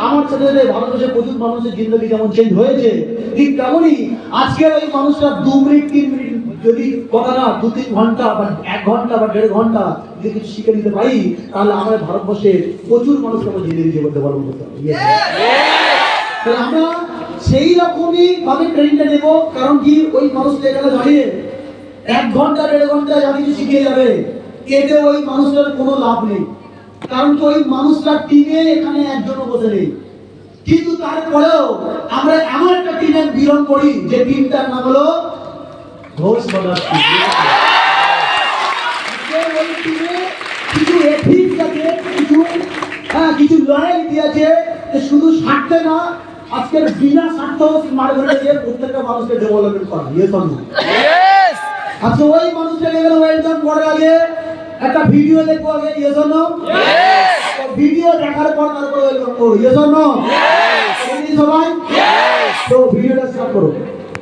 আমার সাথে ভারতবর্ষে প্রচুর মানুষের জিন্দগি যেমন চেঞ্জ হয়েছে, ঠিক তেমনই আজকের ওই মানুষটা 2 মিনিট 3 মিনিট যদি কথা না 2-3 ঘন্টা বা 1 ঘন্টা বা 1.5 ঘন্টা যদি কিছু শিখে নিতে পারি, তাহলে আমাদের ভারতবর্ষে প্রচুর মানুষকে আমরা জিন্দগি জীবন ডেভেলপ করতে পারবো। তাহলে আমরা সেই রকমই ভাবে ট্রেনিংটা নেবো। কারণ কি ওই মানুষটা এখানে দাঁড়িয়ে 1 ঘন্টা 1.5 ঘন্টা যা কিছু শিখিয়ে যাবে, এতে ওই মানুষটার কোনো লাভ নেই। কারণ কি ওই মানুষটা টিমে এখানে একজনও বসে নেই। কিন্তু তারপরেও আমরা এমন একটা টিমে বিলং করি যে টিমটার নাম হলো ঘোষ ব্রাদার্স। ওই টিমে কিছু এথিক্স আছে, কিছু লয়ালিটি আছে, শুধু স্বার্থে না, আজকের বিনা স্বার্থ মারে ধরে দিয়ে প্রত্যেকটা মানুষকে ডেভেলপমেন্ট করা। আচ্ছা, ওই মানুষটাকে ওয়েলকাম করার আগে একটা ভিডিও দেখবো আগে, ইয়েস অর নো? ভিডিও দেখার পর তারপরে ওয়েলকাম করো, ইয়েস অর নো? সবাই তো ভিডিওটা স্টার্ট করো।